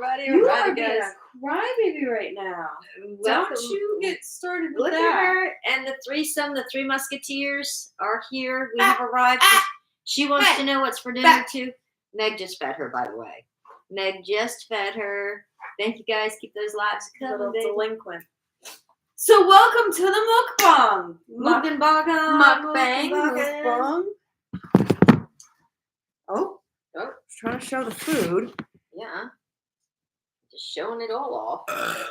Alrighty, You guys. are being a crybaby right now. Welcome. Don't you get started with Look that. at her and the threesome. The three musketeers are here. We have arrived. She wants to know what's for dinner too. Meg just fed her, by the way. Meg just fed her. Thank you guys. Keep those lives coming, Little baby. delinquent. So welcome to the mukbang. Mukbang. Mukbang. Oh, trying to show the food. Yeah. Just showing it all off.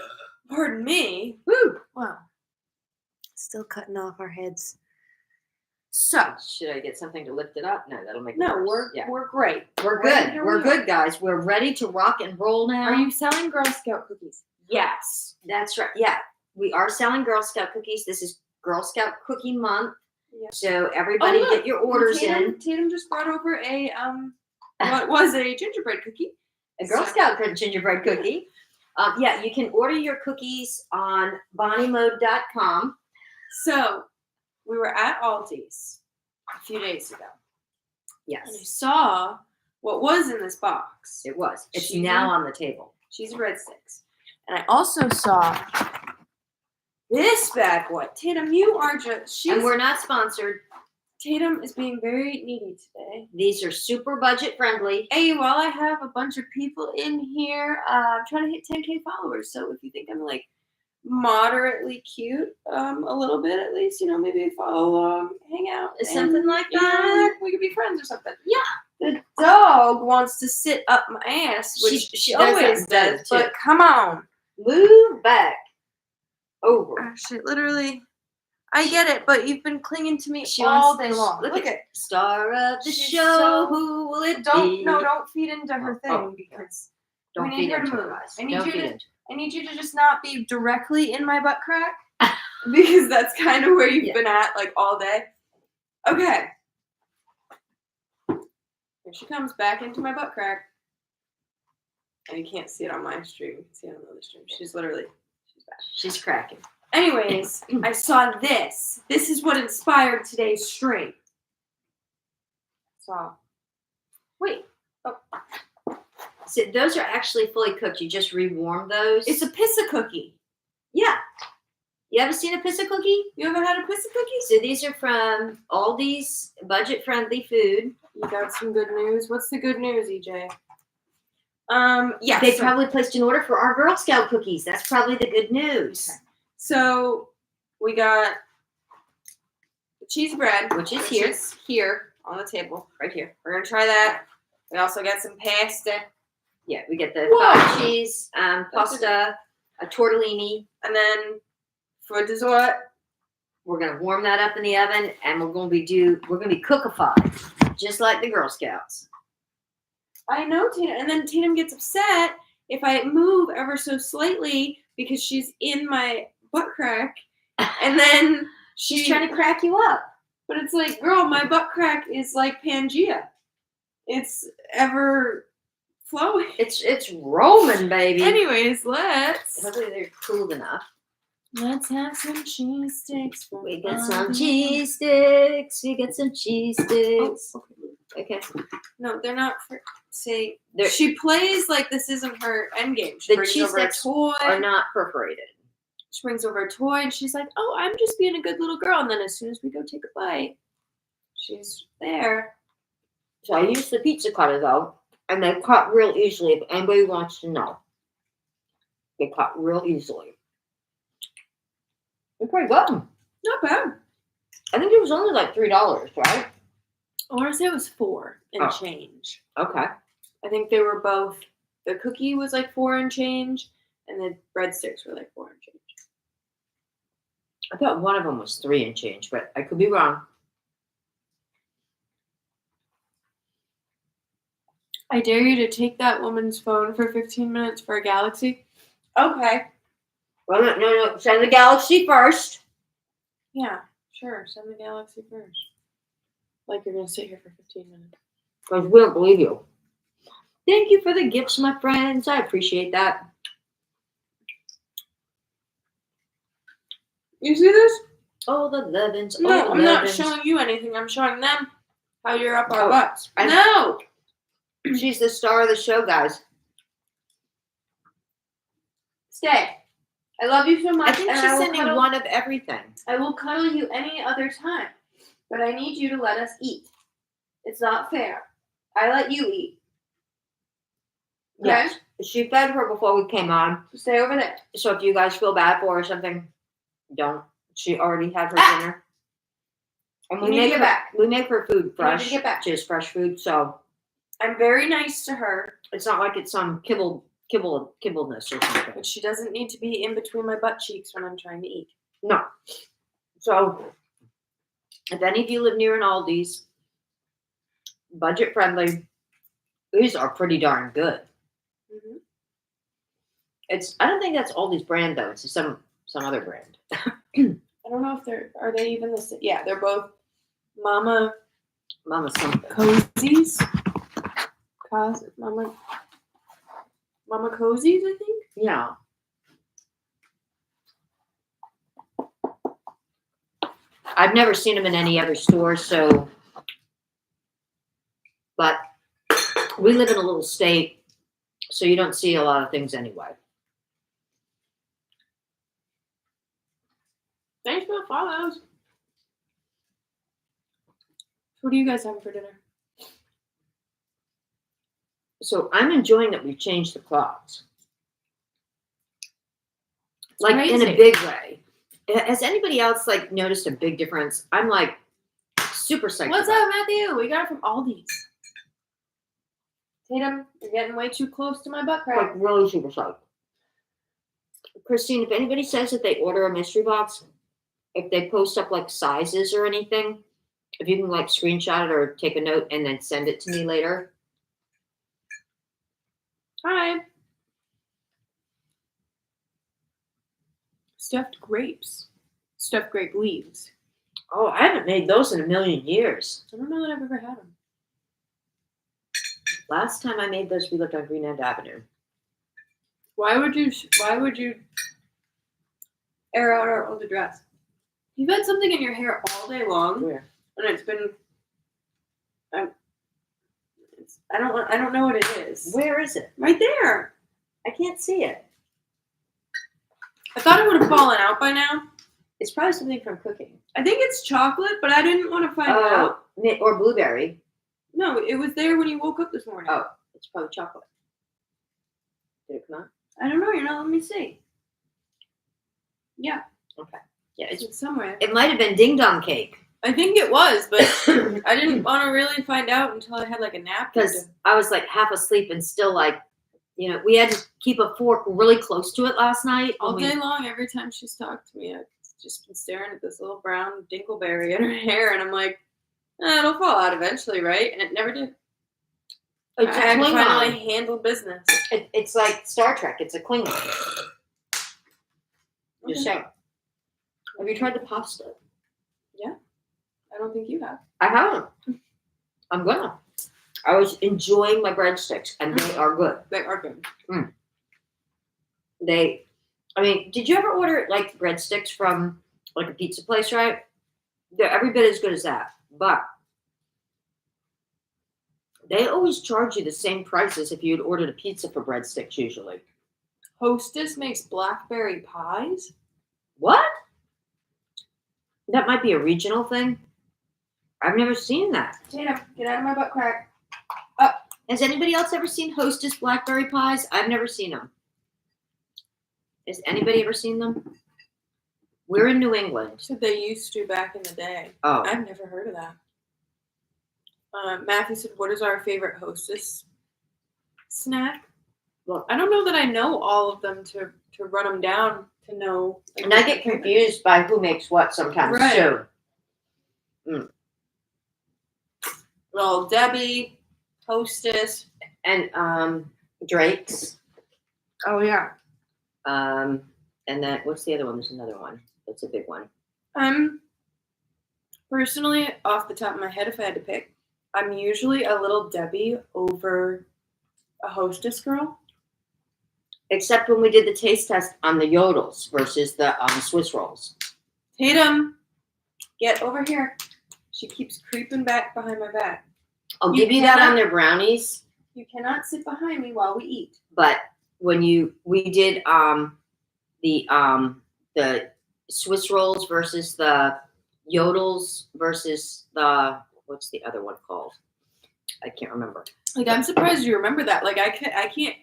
Pardon me. Woo. Wow. Still cutting off our heads. So, Should I get something to lift it up? No, that'll make it no, worse. we're great. We're Right good. here We're we good, guys. We're ready to rock and roll now. Are you selling Girl Scout cookies? Yes, that's right. Yeah, we are selling Girl Scout cookies. This is Girl Scout Cookie Month. Yeah. So everybody get your orders in. Tatum just brought over a what was a gingerbread cookie. A Girl Scout gingerbread cookie. Yeah, you can order your cookies on bonniemode.com. So we were at Aldi's a few days ago. And I Yes, saw what was in this box. it was. It's Cheesy. now on the table. Cheesy breadsticks. And I also saw this bad boy. Tatum, you are just And we're not sponsored. Tatum is being very needy today. These are super budget friendly. Hey, while I have a bunch of people in here, I'm trying to hit 10K followers. So if you think I'm like moderately cute, a little bit at least, maybe follow along, hang out, Something like you know, that. we could be friends or something. Yeah. The dog wants to sit up my ass, which she does always that, does. too. But come on, Move back. Over. actually, literally, I get it. But you've been clinging to me She all wants- day long. Look Look at at. Star of the She's show. so- Who will it Don't be? don't feed into her thing Oh, because Don't we feed need her to into it, move. guys. I need Don't you feed to- into I need you to just not be directly in my butt crack because that's kind of where you've Yeah. been at like all day. Okay. Here she comes back into my butt crack. And you can't see it on my stream. You can see it on the other stream. She's back. She's cracking. Anyways, I saw this. This is what inspired today's stream. So, wait. So those are actually fully cooked. You just rewarm those. It's a pissa cookie. Yeah. You ever seen a pizza cookie? You ever had a pissa cookie? So these are from Aldi's budget-friendly food. You got some good news. What's the good news, EJ? Yeah. They probably placed an order for our Girl Scout cookies. That's probably the good news. Okay. So we got the cheese bread, Which is here on the table, right here. We're gonna try that. We also got some pasta, Yeah, we get the Whoa. cottage cheese, pasta, a tortellini. and then for dessert, We're gonna warm that up in the oven, and we're gonna be cookified, just like the Girl Scouts. I know Tatum, and then Tatum gets upset if I move ever so slightly because she's in my butt crack, and then She's trying to crack you up. But it's like, girl, my butt crack is like Pangea. It's ever flowing. It's Roman, baby. Anyways, let's Hopefully they're cool enough. have some cheese sticks. We got some cheese sticks. We got some cheese sticks. Oh, Okay. no, they're not for say. They're- She plays like this isn't her end game. She The brings cheese over a sticks toy. Are not perforated. She brings over a toy and she's like, "Oh, I'm just being a good little girl." And then as soon as we go take a bite, she's there. So I use the pizza cutter though, and they cut real easily. If anybody wants to know, they cut real easily. They're pretty good. Not bad. I think it was only like $3, right? I want to say it was 4 and Oh. change. Okay. I think they were both. The cookie was like 4 and change, and the breadsticks were like 4 and change. I thought one of them was 3 and change, but I could be wrong. I dare you to take that woman's phone for 15 minutes for a galaxy. Okay. Well, no. Send the galaxy first. Yeah, sure. Send the galaxy first. Like you're going to sit here for 15 minutes. Because we don't believe you. Thank you for the gifts, my friends. I appreciate that. You see this? Oh, the Levins. No, Oh, the I'm not Levins. showing you anything. I'm showing them how you're up our Oh, butts. I- No! She's the star of the show, guys. Stay. I love you so much. I think and she's will sending cuddle- one of everything. I will cuddle you any other time, but I need you to let us eat. It's not fair. I let you eat. Okay? Yes. She fed her before we came on. So stay over there. So if you guys feel bad for her or something, don't. She already had her dinner. And You need to get back. we make her food You fresh. need to get back. She has fresh food, so I'm very nice to her, it's not like it's some kibbleness or something. but she doesn't need to be in between my butt cheeks when I'm trying to eat. No. So if any of you live near an Aldi's, budget friendly, these are pretty darn good. Mm-hmm. I don't think that's Aldi's brand though. It's some other brand. I don't know if are they even the same? Yeah, they're both Mama something. Cozies. Mama Cozies, I think. Yeah. I've never seen them in any other store, but we live in a little state, so you don't see a lot of things anyway. Thanks for the follows. What are you guys having for dinner? So I'm enjoying that we've changed the clocks. Like in a Crazy. big way. Has anybody else like noticed a big difference? I'm like super psyched. What's about up, Matthew? We got it from Aldi's. Tatum, you're getting way too close to my butt it. crack. Like really super psyched. Christine, if anybody says that they order a mystery box, if they post up like sizes or anything, if you can like screenshot it or take a note and then send it to me later. Hi. Stuffed grapes. Stuffed grape leaves. Oh, I haven't made those in a million years. I don't know that I've ever had them. Last time I made those, we lived on Green End Avenue. Why would you air out our old address? You've had something in your hair all day long, Where? and it's been. I don't know what it is. Where is it? Right there. I can't see it. I thought it would have fallen out by now. It's probably something from cooking. I think it's chocolate, but I didn't want to find out. Or blueberry. No, it was there when you woke up this morning. Oh, it's probably chocolate. Did it come out? I don't know. You're not letting me see. Yeah. Okay. Yeah, It's somewhere. it might have been ding dong cake. I think it was, but I didn't want to really find out until I had like a nap. Because I was like half asleep and still like, we had to keep a fork really close to it last night. All day long, every time she's talked to me, I've just been staring at this little brown dingleberry in her hair, and I'm like, it'll fall out eventually, right? And it never did. I had to finally handle business. It's like Star Trek. It's a Klingon. Just saying. Have you tried the pasta? Yeah. I don't think you have. I haven't. I'm gonna. I was enjoying my breadsticks, and they are good. They are good. Did you ever order like breadsticks from like a pizza place, right? They're every bit as good as that, but they always charge you the same price as if you had ordered a pizza for breadsticks usually. Hostess makes blackberry pies? What? That might be a regional thing. I've never seen that. Tatum, get out of my butt crack. Has anybody else ever seen Hostess blackberry pies? I've never seen them. Has anybody ever seen them? We're in New England. Said they used to back in the day. Oh. I've never heard of that. Matthew said, what is our favorite Hostess snack? Well, I don't know that I know all of them to run them down to know. Like, and I get confused by who makes what sometimes right. too. Well, Debbie, Hostess, and Drake's. Oh yeah. And then what's the other one? There's another one. That's a big one. Personally, off the top of my head, if I had to pick, I'm usually a little Debbie over a Hostess girl. Except when we did the taste test on the Yodels versus the Swiss rolls. Tatum, get over here. She keeps creeping back behind my back. I'll give you that on their brownies. You cannot sit behind me while we eat. But when we did the Swiss rolls versus the yodels versus the what's the other one called? I can't remember. Like, I'm surprised you remember that. Like, I can't.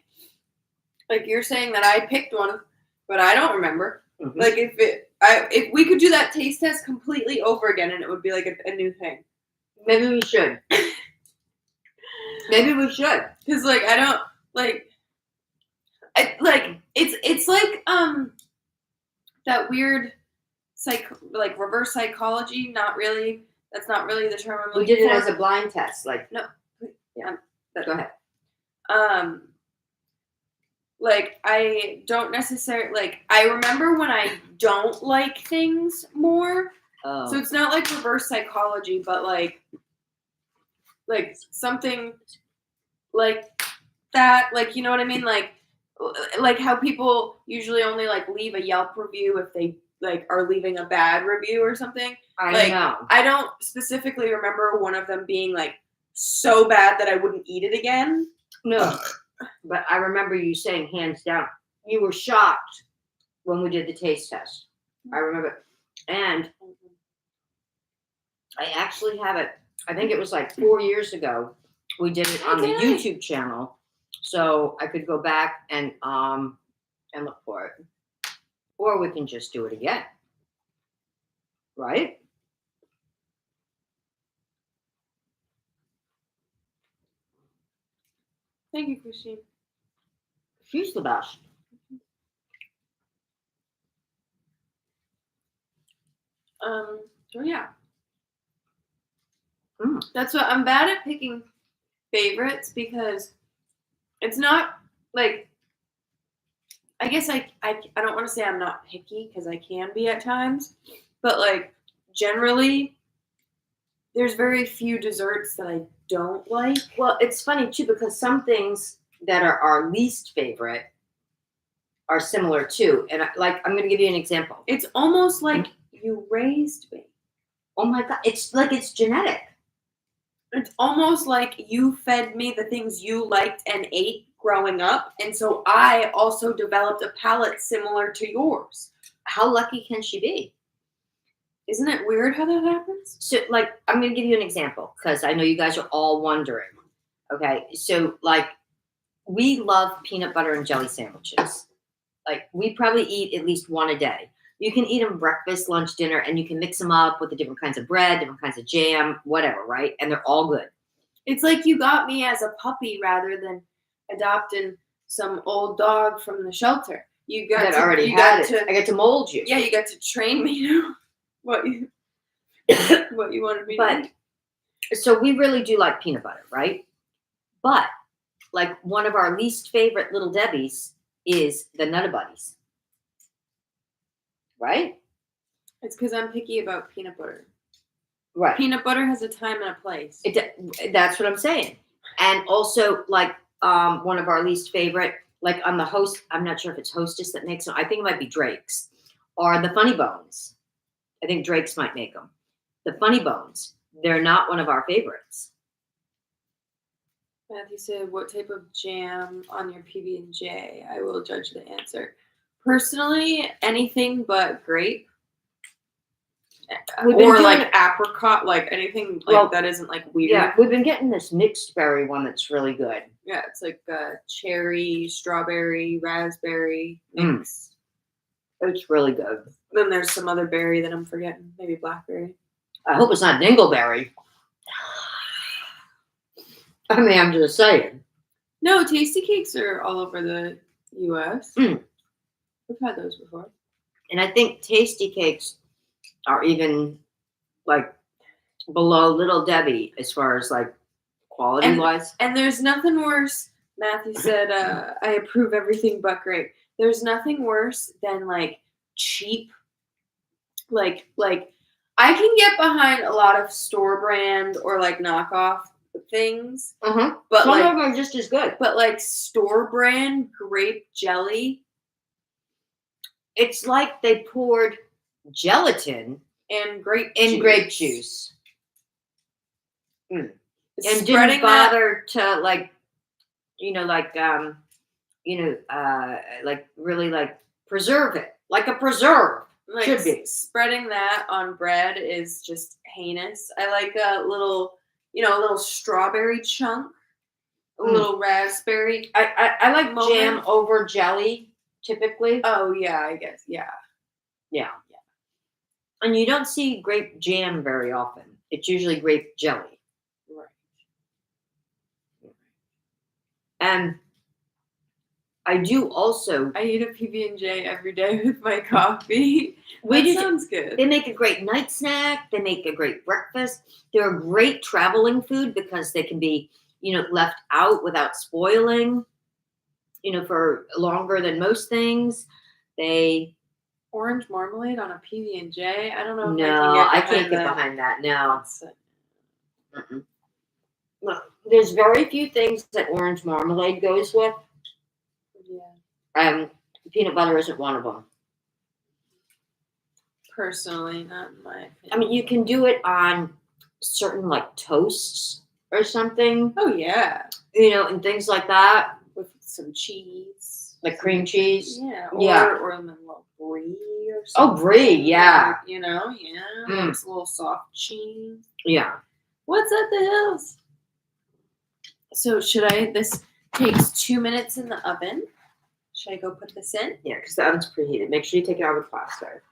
Like, you're saying that I picked one, but I don't remember. Mm-hmm. Like, if we could do that taste test completely over again, and it would be like a new thing. Maybe we should. Maybe we should. Because, like, I don't like. It's like that weird reverse psychology. Not really. That's not really the term I'm looking for. We did it as a blind test. Like, no. Yeah. Go ahead. Like, I don't necessarily, like, I remember when I don't like things more. Oh. So it's not like reverse psychology, but like something like that. Like, you know what I mean? Like how people usually only like leave a Yelp review if they like are leaving a bad review or something. I know. I don't specifically remember one of them being like so bad that I wouldn't eat it again. No. But I remember you saying hands down, you were shocked when we did the taste test. I remember. And I actually have it. I think it was like 4 years ago. We did it on the YouTube channel. So I could go back and look for it. Or we can just do it again. Right? Thank you, Christine. She's the best. So yeah. That's what I'm bad at picking favorites because it's not like, I guess I don't want to say I'm not picky because I can be at times, but like generally there's very few desserts that I don't like. Well, it's funny too because some things that are our least favorite are similar too. And I'm going to give you an example. It's almost like you raised me. Oh my God. It's like it's genetic. It's almost like you fed me the things you liked and ate growing up. And so I also developed a palate similar to yours. How lucky can she be? Isn't it weird how that happens? So, like, I'm going to give you an example because I know you guys are all wondering. Okay. So, like, we love peanut butter and jelly sandwiches. Like, we probably eat at least one a day. You can eat them breakfast, lunch, dinner, and you can mix them up with the different kinds of bread, different kinds of jam, whatever, right? And they're all good. It's like you got me as a puppy rather than adopting some old dog from the shelter. You got that already had it. I get to mold you. Yeah, you got to train me to what you wanted me to eat. So we really do like peanut butter, right? But like one of our least favorite Little Debbie's is the Nutter Buddies. Right? It's because I'm picky about peanut butter. Right. Peanut butter has a time and a place. That's what I'm saying. And also, like, one of our least favorite, like on the host, I'm not sure if it's Hostess that makes them. I think it might be Drake's. Or the Funny Bones. I think Drake's might make them. The Funny Bones. They're not one of our favorites. Matthew said, what type of jam on your PB&J? I will judge the answer. Personally, anything but grape. Or like apricot, like anything like that isn't like weird. Yeah, we've been getting this mixed berry one that's really good. Yeah, it's like cherry, strawberry, raspberry mix. It's really good. Then there's some other berry that I'm forgetting. Maybe blackberry. I hope it's not dingleberry. I mean, I'm just saying. No, Tasty Cakes are all over the U.S. We've had those before. And I think Tasty Cakes are even like below Little Debbie as far as like quality wise. And there's nothing worse. Matthew said, I approve everything but grape. There's nothing worse than like cheap, like I can get behind a lot of store brand or like knockoff things. But some of them are just as good. But like store brand grape jelly. It's like they poured gelatin and grape juice. And Spreading didn't bother to like, like really like preserve it like a preserve. Like, Should be. Spreading that on bread is just heinous. I like a little strawberry chunk, a little raspberry. I like moment. jam over jelly typically. Oh yeah, I guess yeah. And you don't see grape jam very often. It's usually grape jelly. Right. And I do also. I eat a PB&J every day with my coffee. Sounds good. They make a great night snack. They make a great breakfast. They're a great traveling food because they can be, left out without spoiling, for longer than most things. Orange marmalade on a PB&J? I don't know if I can't get behind that. No. Well, there's very few things that orange marmalade goes with. Yeah. Peanut butter isn't one of them. Personally, not in my opinion. I mean, you can do it on certain like toasts or something. Oh yeah. And things like that. With some cheese. Like cream cheese. Yeah. Or a little brie or something. Oh, brie, yeah. It's a little soft cheese. Yeah. What's at the hills? So this takes 2 minutes in the oven. Should I go put this in? Yeah, because the oven's preheated. Make sure you take it out of the plastic.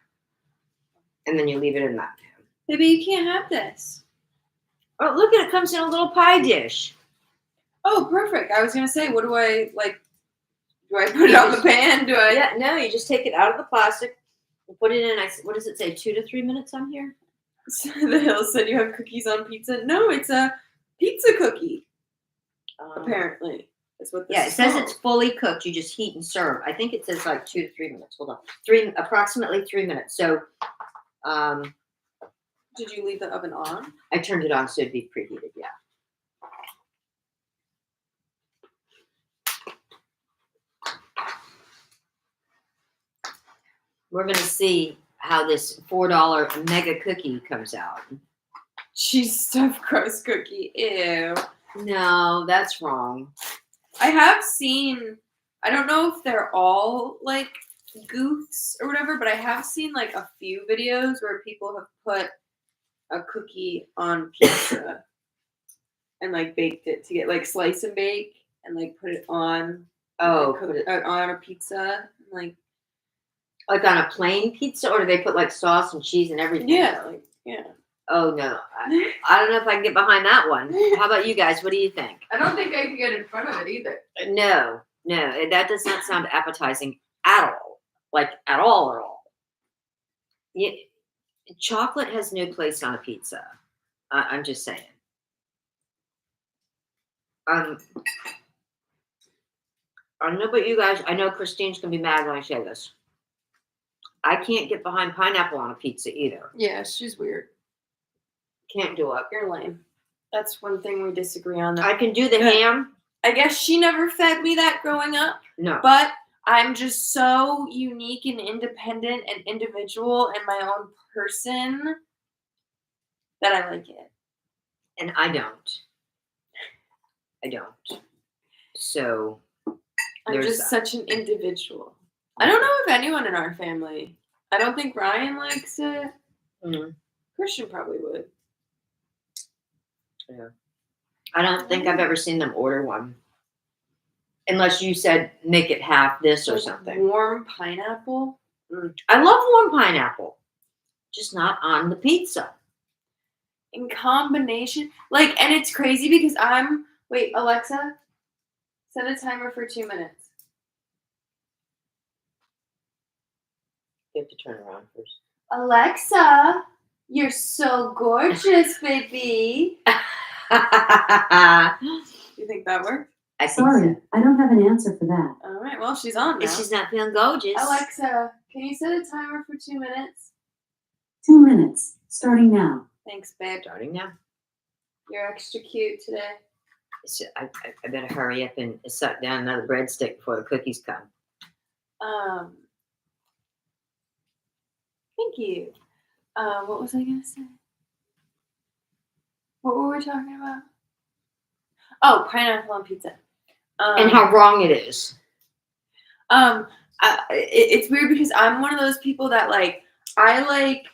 And then you leave it in that pan. Baby, you can't have this. Oh, look it comes in a little pie dish. Oh, perfect. I was going to say, what do I, do I put it on the pan? Yeah, no, you just take it out of the plastic and put it in, what does it say, 2 to 3 minutes on here? So the Hill said you have cookies on pizza. No, it's a pizza cookie, apparently. Is what this it says it's fully cooked. You just heat and serve. I think it says 2 to 3 minutes. Hold on. Approximately 3 minutes. So, did you leave the oven on? I turned it on so it'd be preheated, yeah. We're going to see how this $4 mega cookie comes out. Cheese stuffed crust cookie. Ew. No, that's wrong. I have seen, I don't know if they're all goofs or whatever, but I have seen a few videos where people have put a cookie on pizza and baked it to get slice and bake and put it on on a pizza like on a plain pizza, or do they put sauce and cheese and everything? Yeah, Oh no, I don't know if I can get behind that one. How about you guys? What do you think? I don't think I can get in front of it either. No, that does not sound appetizing at all. At all. Yeah, chocolate has no place on a pizza. I'm just saying. I don't know about you guys. I know Christine's gonna be mad when I say this. I can't get behind pineapple on a pizza either. Yeah, she's weird. Can't do it. You're lame. That's one thing we disagree on. I can do the ham. I guess she never fed me that growing up. No. But I'm just so unique and independent and individual and my own person that I like it. And I don't. So I'm just such an individual. I don't know if anyone in our family. I don't think Ryan likes it. Mm-hmm. Christian probably would. Yeah. I don't think I've ever seen them order one. Unless you said make it half this or something. Warm pineapple? I love warm pineapple. Just not on the pizza. In combination. And it's crazy because wait, Alexa, set a timer for 2 minutes. You have to turn around first. Alexa, you're so gorgeous, baby. You think that worked? I think Sorry, so. I don't have an answer for that. All right, well, she's on now. If she's not feeling gorgeous. Alexa, can you set a timer for 2 minutes? 2 minutes, starting now. Thanks, babe. Starting now. You're extra cute today. I better hurry up and suck down another breadstick before the cookies come. Thank you. What was I going to say? What were we talking about? Oh, pineapple on pizza. And how wrong it is. I It's weird because I'm one of those people that I like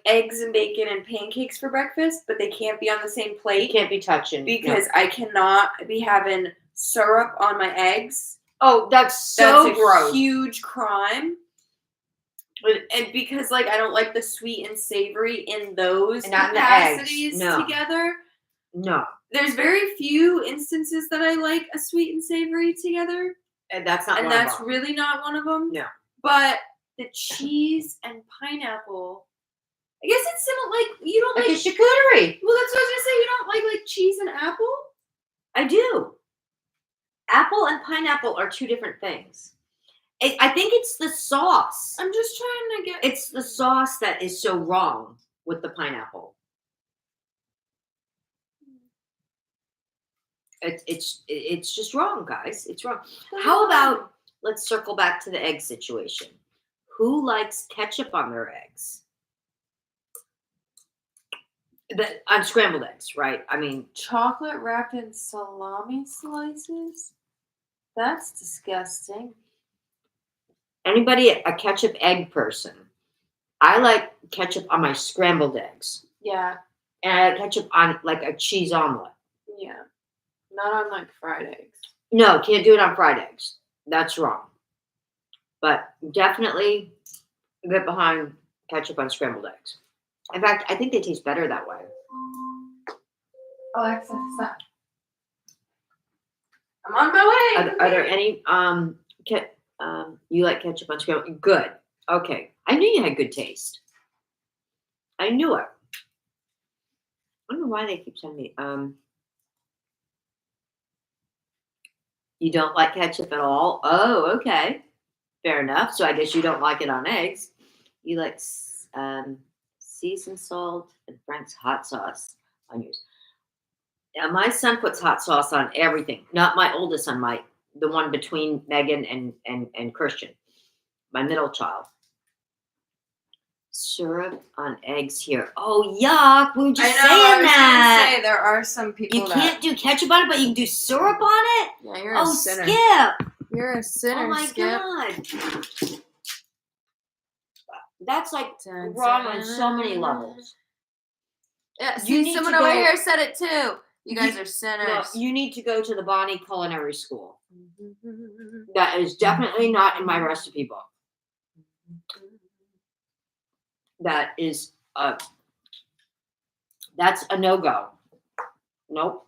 eggs and bacon and pancakes for breakfast, but they can't be on the same You plate can't be touching. because I cannot be having syrup on my eggs. Oh, that's so That's a gross. huge crime. And because I don't like the sweet and savory in those And not in the capacities eggs. No. together. No. There's very few instances that I like a sweet and savory together. And that's not And one of that's them. really not one of them. No. But the cheese and pineapple, I guess it's similar. You don't Like like a charcuterie. Well, that's what I was gonna say. You don't like cheese and apple? I do. Apple and pineapple are two different things. I think it's the sauce. I'm just trying to get. It's the sauce that is so wrong with the pineapple. It's just wrong, guys. It's wrong. How about let's circle back to the egg situation? Who likes ketchup on their eggs? On scrambled eggs, right? I mean, chocolate wrapped in salami slices? That's disgusting. anybody a ketchup egg person? I like ketchup on my scrambled eggs. Yeah. And I like ketchup on a cheese omelet. Yeah. Not on fried eggs. No, can't do it on fried eggs. That's wrong. But definitely get behind ketchup on scrambled eggs. In fact, I think they taste better that way. Alexa, stop. I'm on my way. Are there any you like ketchup on scrambled? Good. Okay. I knew you had good taste. I knew it. I don't know why they keep sending me. You don't like ketchup at all? Oh, okay. Fair enough. So I guess you don't like it on eggs. You like seasoned salt and Frank's hot sauce on yours. Now, my son puts hot sauce on everything. Not my oldest son, the one between Megan and Christian, my middle child. Syrup on eggs here. Oh, yuck. We were just saying that. Say, there are some people You can't do ketchup on it, but you can do syrup on it? Yeah, you're Oh, a sinner. Skip. You're a sinner, Oh, my Skip. God. That's wrong on so many levels. Yeah, You see, need someone to over go- here said it too. You guys are No, sinners. you need to go to the Bonnie Culinary School. That is definitely not in my recipe book. That is that's a no-go. Nope.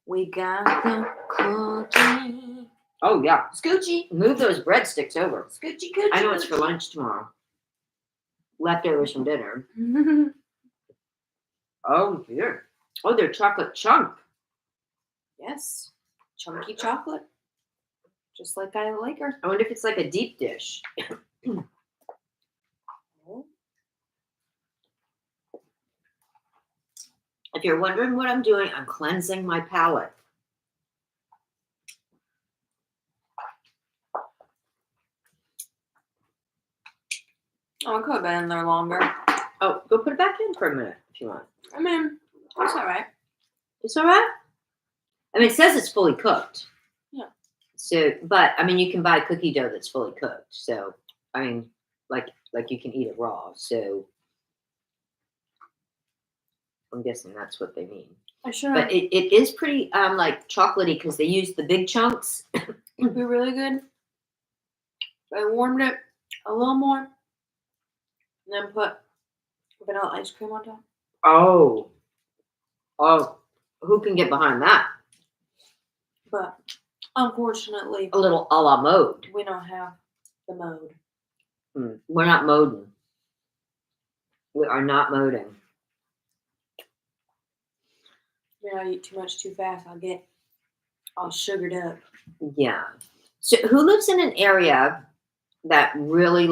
We got the cookie. Oh, yeah. Scoochie. Move those breadsticks over. Scoochie coochie. I know it's for lunch tomorrow. Leftovers from dinner. Oh, dear. Oh, they're chocolate chunk. Yes. Chunky chocolate. Just like I like her. I wonder if it's like a deep dish. If you're wondering what I'm doing, I'm cleansing my palate. Oh, I could have been in there longer. Oh, go put it back in for a minute if you want. I mean, that's all right. It's all right. I mean, it says it's fully cooked. Yeah. So, but I mean, you can buy cookie dough that's fully cooked. So, I mean, like you can eat it raw. So, I'm guessing that's what they mean. I sure. But it is pretty like chocolatey because they use the big chunks. It'd be really good if I warmed it a little more and then put vanilla ice cream on top. Oh, who can get behind that? But unfortunately, A little a la mode. we don't have the mode. We're not moding. We are not moding. When I eat too much too fast, I'll get all sugared up. Yeah. So who lives in an area that really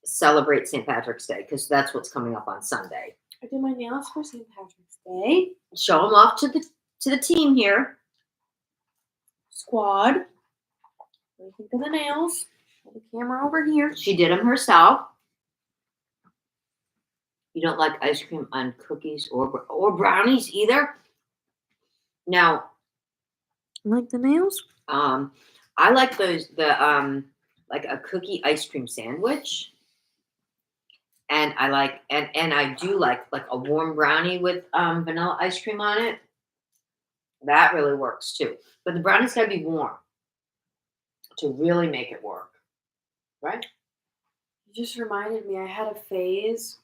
celebrates St. Patrick's Day? Because that's what's coming up on Sunday. I did my nails for St. Patrick's Day. Show them off to the team here. Squad. What do you think of the nails? Put the camera over here. She did them herself. You don't like ice cream on cookies or brownies either? Now, Like the nails? I like the like a cookie ice cream sandwich. And I like and I do like a warm brownie with vanilla ice cream on it. That really works too. But the brownie's gotta be warm to really make it work. Right? You just reminded me, I had a phase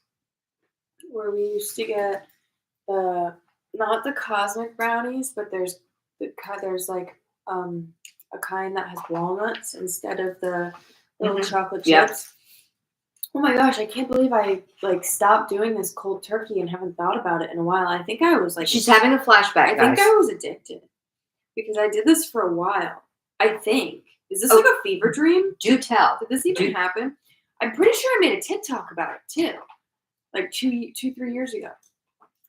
where we used to get not the cosmic brownies, but there's like a kind that has walnuts instead of the little chocolate Yep. chips. Oh my gosh, I can't believe I like stopped doing this cold turkey and haven't thought about it in a while. I think I was like She's having a flashback, I guys. think I was addicted because I did this for a while. I think. Is this like a fever dream? Do tell. Did this even happen? I'm pretty sure I made a TikTok about it too. Like 3 years ago.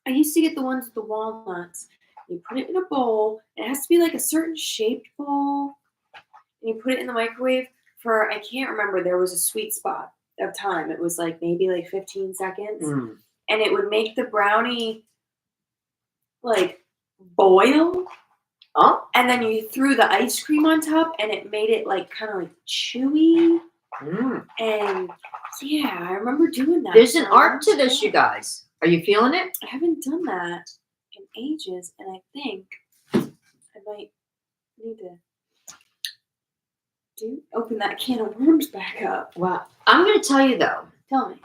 I used to get the ones with the walnuts. You put it in a bowl. It has to be like a certain shaped bowl. And you put it in the microwave for, I can't remember, there was a sweet spot of time. It was like maybe like 15 seconds. And it would make the brownie like boil. Oh. And then you threw the ice cream on top and it made it like kind of like chewy. And yeah, I remember doing that. There's an art to this, you guys. Are you feeling it? I haven't done that in ages, and I think I might need to open that can of worms back up. Well, I'm going to tell you though. Tell me.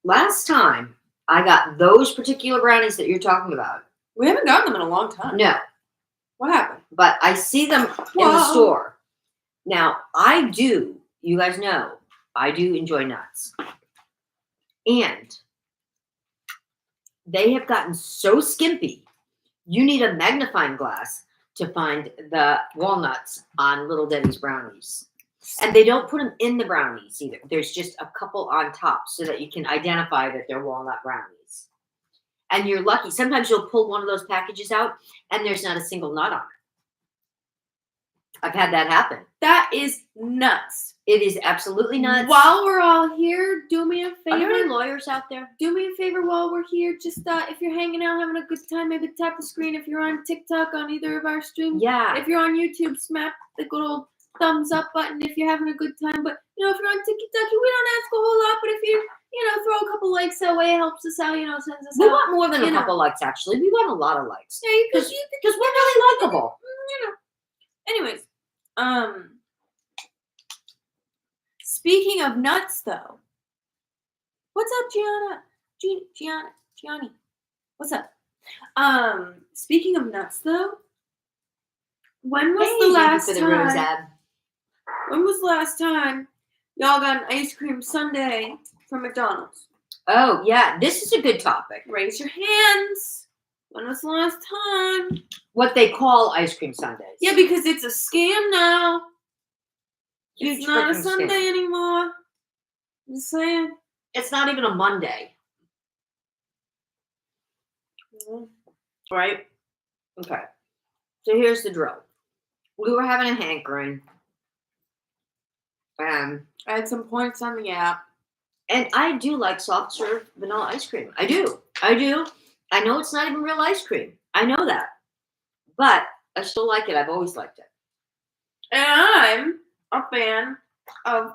Last time I got those particular brownies that you're talking about. We haven't gotten them in a long time. No. What happened? But I see them in the store. Now, I do, you guys know, I do enjoy nuts. And they have gotten so skimpy, you need a magnifying glass to find the walnuts on Little Debbie's brownies. And they don't put them in the brownies either. There's just a couple on top so that you can identify that they're walnut brownies. And you're lucky. Sometimes you'll pull one of those packages out and there's not a single nut on it. I've had that happen. That is nuts. It is absolutely nuts. While we're all here, do me a favor. Are there any lawyers out there? Do me a favor while we're here. Just if you're hanging out, having a good time, maybe tap the screen. If you're on TikTok on either of our streams. Yeah. If you're on YouTube, smack the good old thumbs up button if you're having a good time. But, if you're on TikTok, we don't ask a whole lot. But if you, throw a couple likes that way, it helps us out, sends us We out. want more than a couple likes, actually. We want a lot of likes. Yeah, because we're really likable. Anyways, speaking of nuts, though, what's up, Gianni? What's up? Speaking of nuts, though, when was the last time? When was the last time y'all got an ice cream sundae from McDonald's? Oh yeah, this is a good topic. Raise your hands. When was the last time? What they call ice cream sundaes. Yeah, because it's a scam now. Huge It's not a freaking Sunday scam. anymore. I'm just saying. It's not even a Monday. Right? Okay. So here's the drill. We were having a hankering. I had some points on the app. And I do like soft serve vanilla ice cream. I do. I know it's not even real ice cream. I know that. But I still like it. I've always liked it. And I'm a fan of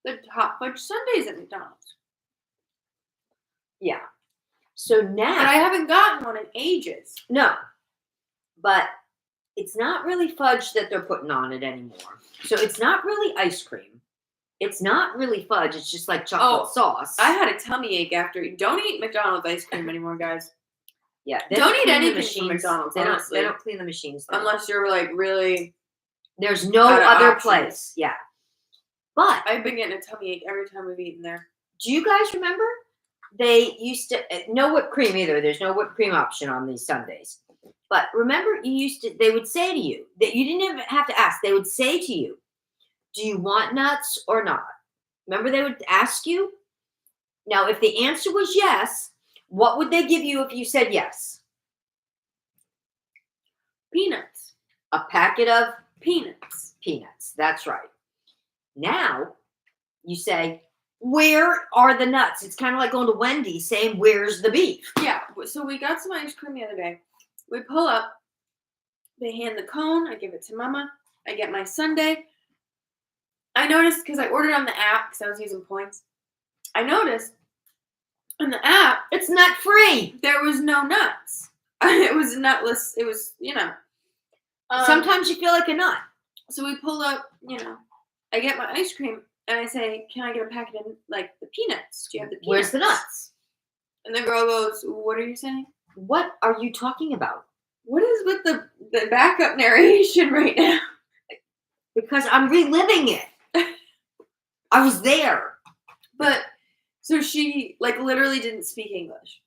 the hot fudge sundaes at McDonald's. Yeah. So now. But I haven't gotten one in ages. No. But it's not really fudge that they're putting on it anymore. So it's not really ice cream. It's not really fudge. It's just like chocolate sauce. I had a tummy ache after. Don't eat McDonald's ice cream anymore, guys. Yeah. Don't eat clean the anything machines. from McDonald's, They honestly. don't clean the machines there. Unless you're like really. There's no out of other options. place. Yeah. But I've been getting a tummy ache every time we've eaten there. do you guys remember? They used to no whipped cream either. There's no whipped cream option on these sundaes. But remember, they would say to you that you didn't even have to ask. They would say to you, "Do you want nuts or not?" Remember, they would ask you. Now, if the answer was yes, what would they give you if you said yes? Peanuts. A packet of Peanuts. peanuts. That's right. Now, you say, "Where are the nuts?" It's kind of like going to Wendy's saying, "Where's the beef?" Yeah. So we got some ice cream the other day. We pull up. They hand the cone. I give it to Mama. I get my sundae. I noticed, because I ordered on the app because I was using points. I noticed on the app It's nut free. there was no nuts. It was nutless. It was, Sometimes you feel like a nut. So we pull up, I get my ice cream and I say, can I get a packet of the peanuts? Do you have the peanuts? Where's the nuts? And the girl goes, what are you saying? What are you talking about? What is with the backup narration right now? Because I'm reliving it. I was there. But so she literally didn't speak English.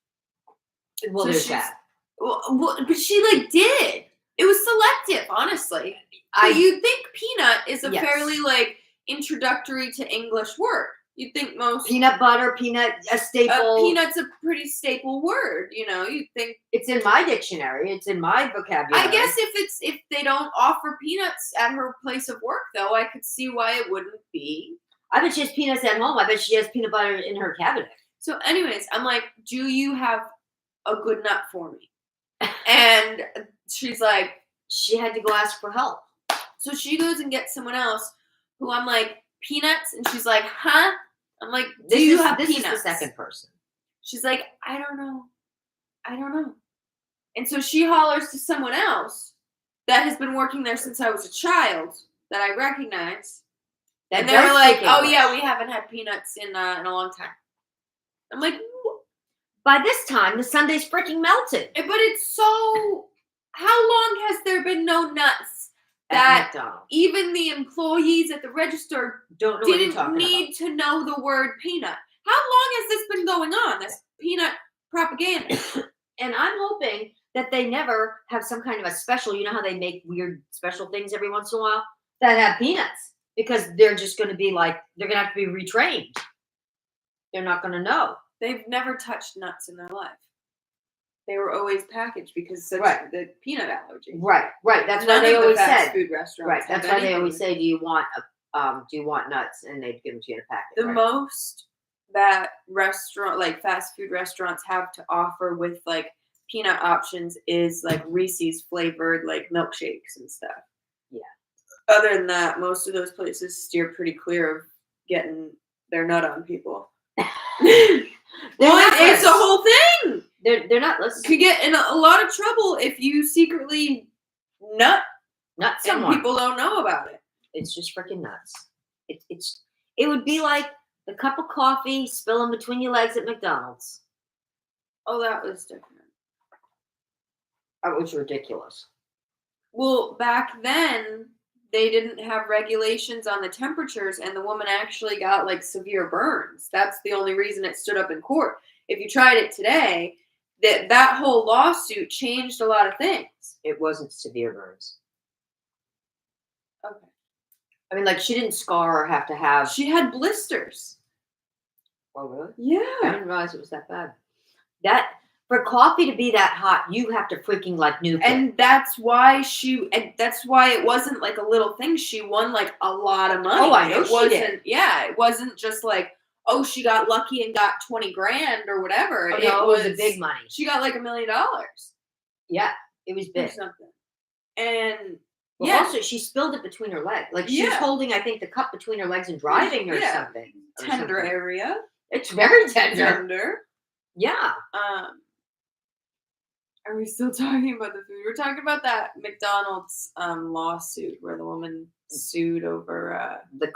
Well, So there's she's- that. Well, but she did. It was selective, honestly. You'd think peanut is a Yes. fairly introductory to English word. You'd think most Peanut butter, a staple. peanut's a pretty staple word. You'd think. It's in my dictionary. It's in my vocabulary. I guess if they don't offer peanuts at her place of work, though, I could see why it wouldn't be. I bet she has peanuts at home. I bet she has peanut butter in her cabinet. So, anyways, I'm like, do you have a good nut for me? And she's like, She had to go ask for help. so she goes and gets someone else who I'm like, peanuts? And she's like, huh? I'm like, do you have this peanuts? is the second person. She's like, I don't know. And so she hollers to someone else that has been working there since I was a child that I recognize. That And they were does like, speak oh English. yeah, we haven't had peanuts in a long time. I'm like, By this time, the sundae's freaking melted. but it's so, how long has there been no nuts At that McDonald's. even the employees at the register Don't know what you're didn't talking need to know the word peanut? How long has this been going on, this peanut propaganda? about. And I'm hoping that they never have some kind of a special, you know how they make weird special things every once in a while that have peanuts. Because they're just going to be they're going to have to be retrained. They're not going to know. They've never touched nuts in their life. They were always packaged because of Right. the peanut allergy. Right. That's None why they of the always fast said. food restaurants. Right. have That's why they anything. always say, do you want nuts? And they'd give them to you in a packet. The right? most that fast food restaurants have to offer with peanut options is Reese's flavored milkshakes and stuff. Yeah. Other than that, most of those places steer pretty clear of getting their nut on people. It's a whole thing. They're not listening. You could get in a lot of trouble if you secretly nut Not and someone. people don't know about it. It's just freaking nuts. It would be like the cup of coffee spilling between your legs at McDonald's. Oh, that was different. That was ridiculous. Well, back then, they didn't have regulations on the temperatures, and the woman actually got severe burns. That's the only reason it stood up in court. If you tried it today, that whole lawsuit changed a lot of things. It wasn't severe burns. Okay. I mean, she didn't scar or have to have. She had blisters. Oh, really? I Yeah. didn't realize it was that bad. For coffee to be that hot, you have to freaking nuke it. And that's why it wasn't a little thing. She won a lot of money. Oh, I know It she wasn't, did. Yeah, it wasn't just she got lucky and got 20 grand or whatever. Oh, no, it was big money. She got $1 million. Yeah, it was Or big. something. And Well, yeah, also, she spilled it between her legs. She was Yeah. holding, I think, the cup between her legs and driving or Yeah. something. or tender something. area. It's very tender. Tender. Yeah. Are we still talking about the food? We're talking about that McDonald's lawsuit where the woman sued over The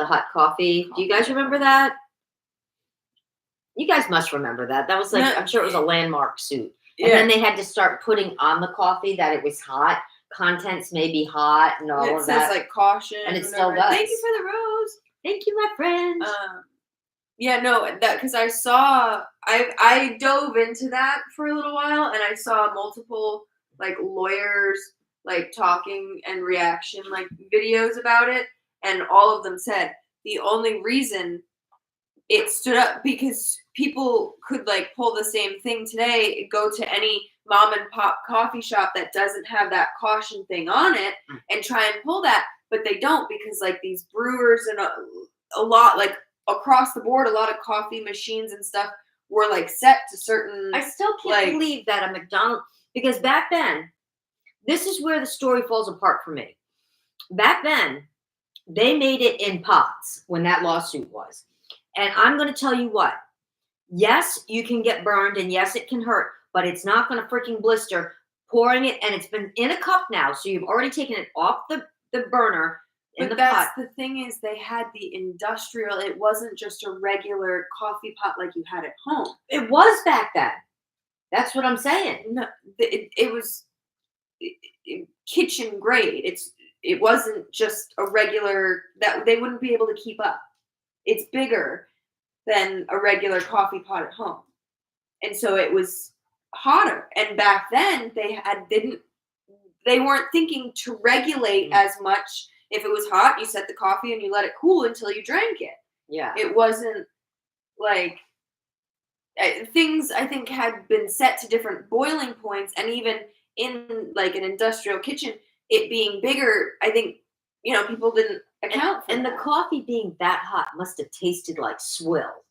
hot coffee. Do you guys remember that? You guys must remember that. That was No. I'm sure it was a landmark suit. And then they had to start putting on the coffee that it was hot. Contents may be hot and all it of says that. caution. And it whatever. still does. Thank you for the rose. Thank you, my friend. Yeah, no, that because I dove into that for a little while and I saw multiple lawyers talking and reaction videos about it, and all of them said the only reason it stood up because people could pull the same thing today, go to any mom and pop coffee shop that doesn't have that caution thing on it and try and pull that, but they don't because these brewers and a lot across the board, a lot of coffee machines and stuff were set to certain. I still can't believe that a McDonald's, because back then this is where the story falls apart for me. Back then, they made it in pots when that lawsuit was. And I'm going to tell you what. Yes, you can get burned, and yes, it can hurt, but it's not going to freaking blister. Pouring it, and it's been in a cup now, so you've already taken it off the burner in the pot. The thing is, they had the industrial. It wasn't just a regular coffee pot like you had at home. It was back then. That's what I'm saying. No, it was kitchen grade. It wasn't just a regular that they wouldn't be able to keep up. It's bigger than a regular coffee pot at home, and so it was hotter. And back then they weren't thinking to regulate as much. If it was hot, you set the coffee and you let it cool until you drank it. Yeah. It wasn't like things I think had been set to different boiling points, and even in like an industrial kitchen, it being bigger, I think, people didn't account for and that. the coffee being that hot must have tasted like swill.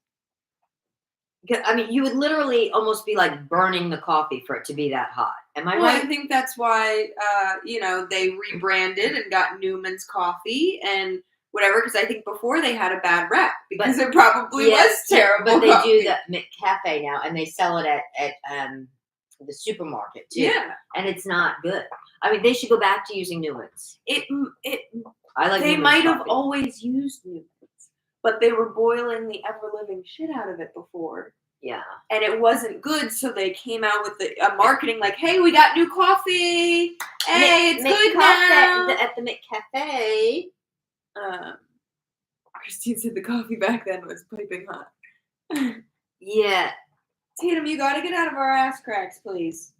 I mean, you would literally almost be like burning the coffee for it to be that hot. Am I right? I think that's why, they rebranded and got Newman's Coffee and whatever, because I think before they had a bad rep because it probably was terrible. But they coffee. do the McCafe now, and they sell it at the supermarket too. Yeah, and it's not good. I mean, they should go back to using Newman's. I like. They Newman's might have coffee. always used Newman's, but they were boiling the ever-living shit out of it before. Yeah. And it wasn't good, so they came out with a marketing like, "Hey, we got new coffee. Hey, it's good now." At the McCafe. Christine said the coffee back then was piping hot. Yeah. Tatum, you gotta get out of our ass cracks, please.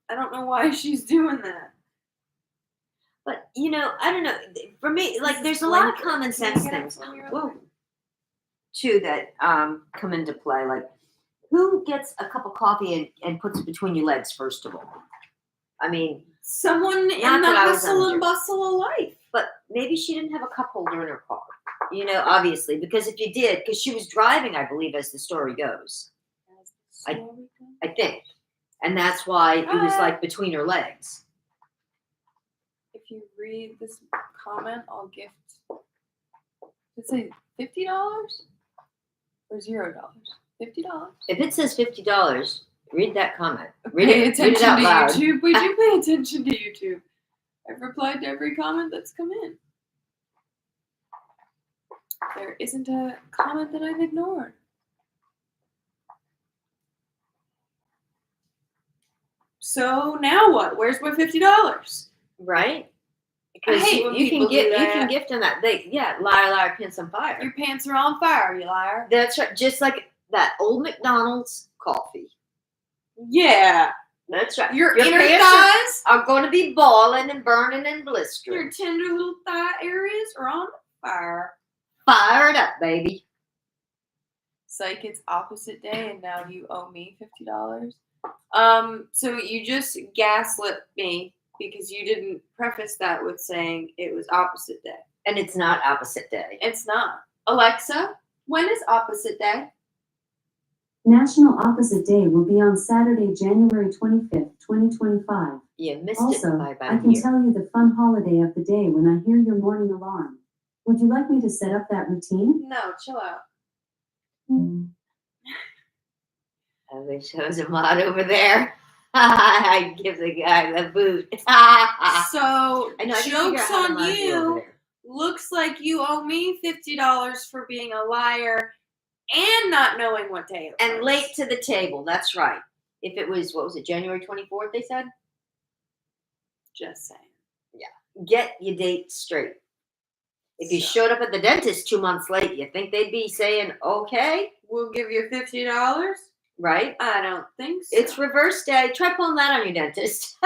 I don't know why she's doing that. But, I don't know. For me, like, there's a lot of common sense things. Whoa. Too, that come into play. Like, who gets a cup of coffee and puts it between your legs, first of all? I mean, someone in the hustle and bustle of life. But maybe she didn't have a cup holder in her car. Obviously, because if you did, because she was driving, I believe, as the story goes. I think. And that's why it was like between her legs. If you read this comment, I'll gift. Did it say $50 or $0? $50. If it says $50, read that comment. Pay attention read it out to loud. YouTube. We do pay attention to YouTube. I've replied to every comment that's come in. There isn't a comment that I've ignored. So now what? Where's my $50? Right? Because you can gift them that. Liar, pants on fire. Your pants are on fire, you liar. That's right. Just like that old McDonald's coffee. Yeah. That's right. Your inner thighs are going to be balling and burning and blistering. Your tender little thigh areas are on fire. Fired up, baby. Psych, it's opposite day, and now you owe me $50. So you just gaslit me because you didn't preface that with saying it was opposite day. And it's not opposite day. It's not. Alexa, when is opposite day? National Opposite Day will be on Saturday, January 25th, 2025. You missed Also, it by about I can tell you the fun holiday of the day when I hear your morning alarm. Would you like me to set up that routine? No, chill out. I wish I was a mod over there. I'd give the guy the boot. So, I know, joke's on you. Looks like you owe me $50 for being a liar and not knowing what day it was. And late to the table. That's right. If it was, January 24th, they said? Just saying. Yeah. Get your date straight. If you showed up at the dentist 2 months late, you think they'd be saying, okay? We'll give you $50? Right? I don't think so. It's reverse day. Try pulling that on your dentist.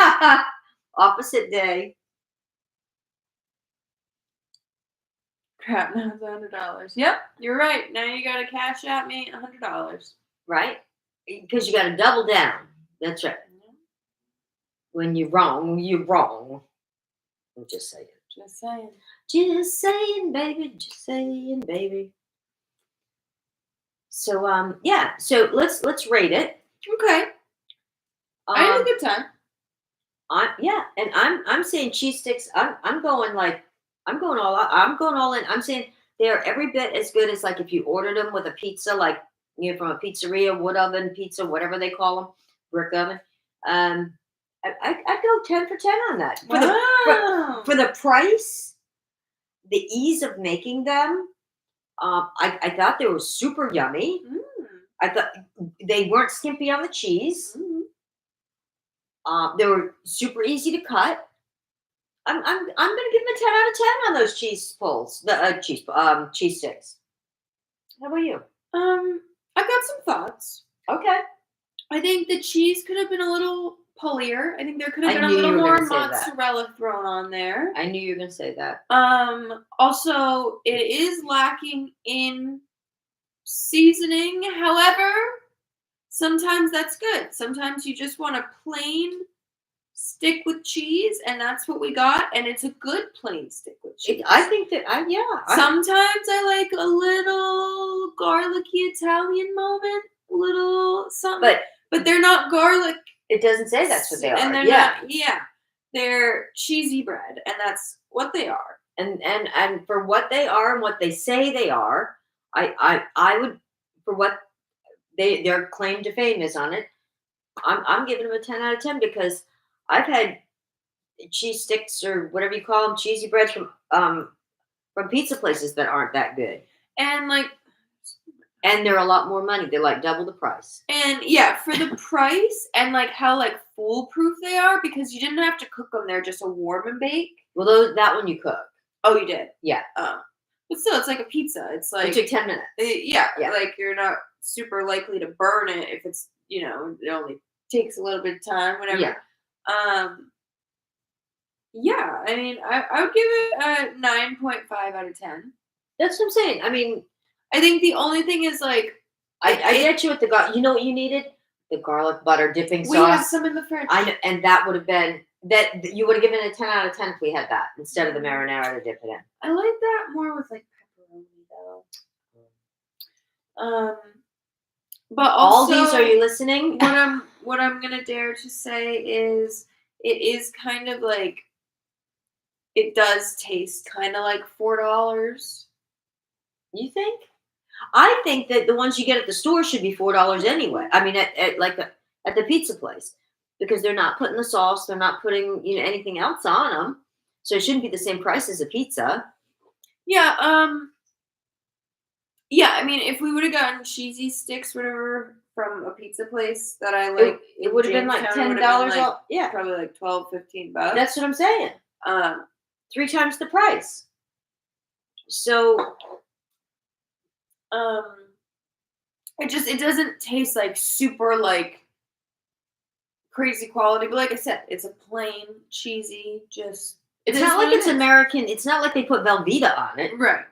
Opposite day. Crap, now it's $100. Yep, you're right. Now you gotta cash out me $100. Right? Because you got to double down. That's right. When you're wrong, you're wrong. I'm just saying. Just saying. Just saying, baby. Just saying, baby. So, yeah. So let's rate it. Okay. I had a good time. I'm saying cheese sticks. I'm going all out. I'm going all in. I'm saying they're every bit as good as like if you ordered them with a pizza, like from a pizzeria, wood oven pizza, whatever they call them, brick oven. I'd go 10 for 10 on that for the price, the ease of making them. I thought they were super yummy. I thought they weren't skimpy on the cheese. They were super easy to cut. I'm gonna give them a 10 out of 10 on those cheese pulls, the cheese sticks. How about you? I've got some thoughts. Okay. I think the cheese could have been a little pullier. I think there could have I been a knew you little were more gonna say that. mozzarella thrown on there. I knew you were gonna say that. Also, it is lacking in seasoning. However, sometimes that's good. Sometimes you just want a plain stick with cheese, and that's what we got. And it's a good plain stick with cheese. I think that Sometimes I like a little garlicky Italian moment, a little something. But they're not garlic. It doesn't say that's what they are. And they're not. Yeah, they're cheesy bread, and that's what they are. And for what they are and what they say they are, I would, for what their claim to fame is on it, I'm giving them a 10 out of 10 because I've had cheese sticks or whatever you call them, cheesy breads from pizza places that aren't that good. And they're a lot more money. They're like double the price. And yeah, for the price and like how like foolproof they are because you didn't have to cook them. They're just a warm and bake. Well, that one you cook. Oh, you did? Yeah. But still, it's like a pizza. It's like it took 10 minutes. Yeah. Like you're not super likely to burn it if it's it only takes a little bit of time. Whatever. Yeah. Yeah. I mean, I would give it a 9.5 out of 10. That's what I'm saying. I mean, I think the only thing is like I get you with the garlic. You know what you needed? The garlic butter dipping sauce. We have some in the fridge. I know, and that would have been that you would have given it a 10 out of 10 if we had that instead of the marinara to dip it in. I like that more with like pepperoni though. But also, Aldis, are you listening? What I'm gonna dare to say is it is kind of like it does taste kind of like $4. You think? I think that the ones you get at the store should be $4 anyway. I mean, at the pizza place, because they're not putting the sauce, they're not putting anything else on them, so it shouldn't be the same price as a pizza. Yeah. Yeah. I mean, if we would have gotten cheesy sticks, whatever, from a pizza place that I like, it would have been like $10. Yeah, probably like $12-15. That's what I'm saying. 3 times the price. So. It doesn't taste like super like crazy quality, but like I said, it's a plain cheesy. Just it's not like it's American. It's not like they put Velveeta on it, right?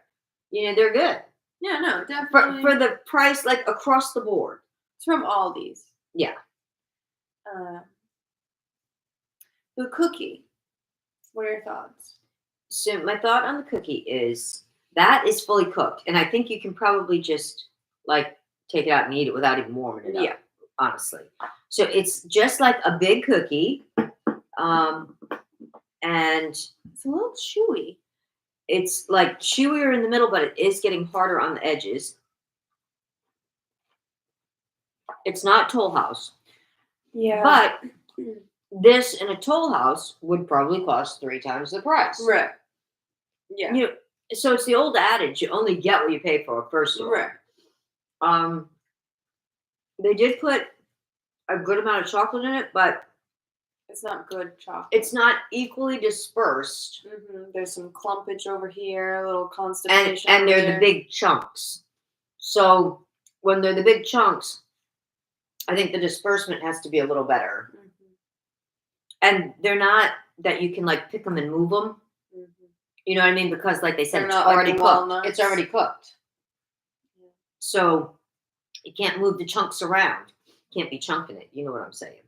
They're good. Yeah, no, definitely for the price, like across the board. It's from Aldi's. Yeah. The cookie. What are your thoughts? So my thought on the cookie is. That is fully cooked, and I think you can probably just like take it out and eat it without even warming it up. Yeah, honestly. So it's just like a big cookie, and it's a little chewy. It's like chewier in the middle, but it is getting harder on the edges. It's not Toll House. Yeah, but this in a Toll House would probably cost 3 times the price. Right. Yeah. So it's the old adage: you only get what you pay for. First of all, right. They did put a good amount of chocolate in it, but it's not good chocolate. It's not equally dispersed. Mm-hmm. There's some clumpage over here, a little constipation, and they're the big chunks. So when they're the big chunks, I think the disbursement has to be a little better. Mm-hmm. And they're not that you can like pick them and move them. You know what I mean? Because like they said, it's already cooked. Walnuts. It's already cooked. Yeah. So you can't move the chunks around. You can't be chunking it. You know what I'm saying?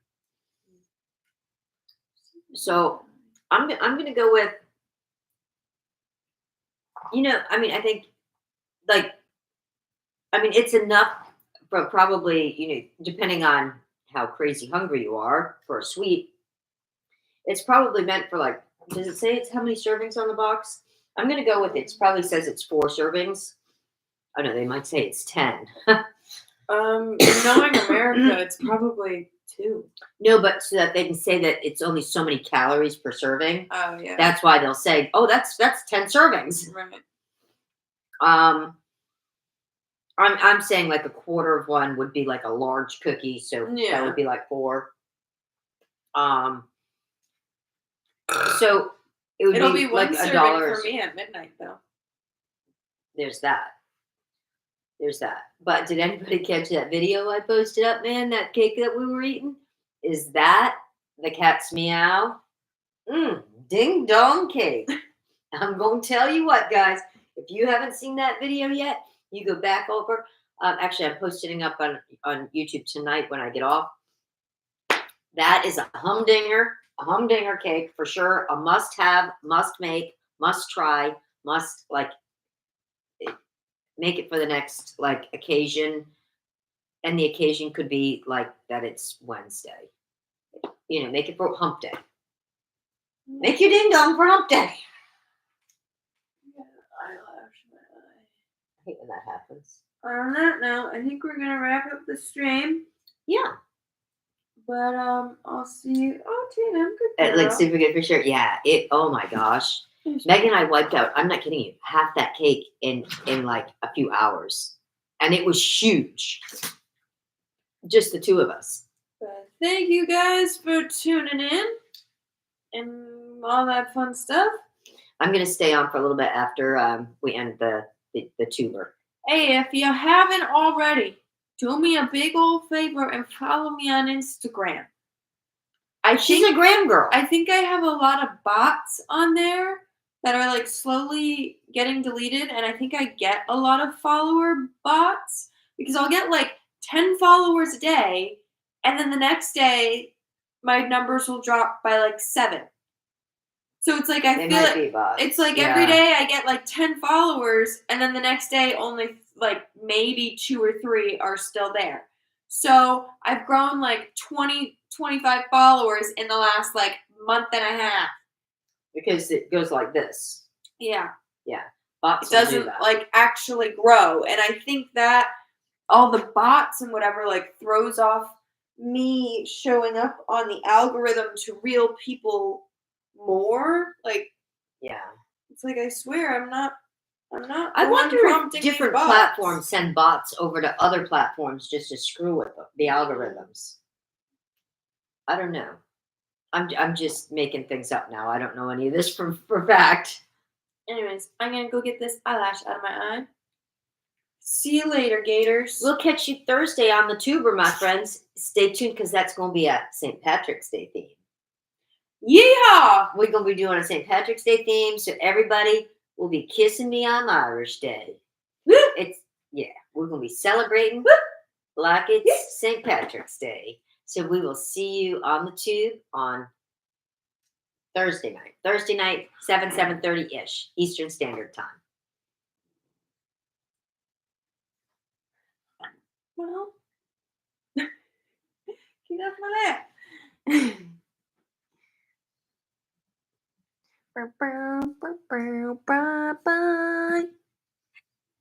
So I'm gonna go with, I think it's enough for probably, depending on how crazy hungry you are for a sweet. It's probably meant for like, does it say it's how many servings on the box? I'm going to go with it. It probably says it's 4 servings. Oh no, they might say it's 10. Knowing America, it's probably 2. No, but so that they can say that it's only so many calories per serving. Oh yeah. That's why they'll say, "Oh, that's 10 servings." Right. I'm saying like a quarter of one would be like a large cookie, so that Yeah. would be like 4. So It'll be like one serving $1 for me at midnight, though. There's that. But did anybody catch that video I posted up, man? That cake that we were eating? Is that the cat's meow? Ding dong cake. I'm going to tell you what, guys. If you haven't seen that video yet, you go back over. Actually, I'm posting it up on YouTube tonight when I get off. That is a humdinger cake for sure. A must have, must make, must try, must like make it for the next like occasion. And the occasion could be like that it's Wednesday. You know, make it for hump day. Make your ding dong for hump day. Eyelash in my eye. I hate when that happens. On that note, I think we're gonna wrap up the stream. Yeah. But I'll see you. Oh, Tina, I'm good. Like super good for sure. Yeah. Oh my gosh. Meg and I wiped out, I'm not kidding you, half that cake in like a few hours. And it was huge. Just the 2 of us. But thank you guys for tuning in and all that fun stuff. I'm gonna stay on for a little bit after we end the tuber. Hey, if you haven't already, do me a big old favor and follow me on Instagram. She's a gram girl. I think I have a lot of bots on there that are like slowly getting deleted, and I think I get a lot of follower bots because I'll get like 10 followers a day, and then the next day my numbers will drop by like 7. So it's like I feel like it's like every day I get like 10 followers, and then the next day only like maybe 2 or 3 are still there. So I've grown like 20, 25 followers in the last like month and a half. Because it goes like this. Yeah. Yeah. Bots it doesn't like actually grow. And I think that all the bots and whatever like throws off me showing up on the algorithm to real people more. Like, yeah. It's like I swear I'm not I wonder if different platforms send bots over to other platforms just to screw with the algorithms. I don't know. I'm just making things up now. I don't know any of this for fact. Anyways, I'm gonna go get this eyelash out of my eye. See you later, Gators. We'll catch you Thursday on the tuber, my friends. Stay tuned because that's going to be a St. Patrick's Day theme. Yeehaw! We're going to be doing a St. Patrick's Day theme, so everybody will be kissing me on Irish Day. We're going to be celebrating like it's St. Patrick's Day. So we will see you on the tube on Thursday night. Thursday night, 7:30-ish Eastern Standard Time. Well, get off my lap.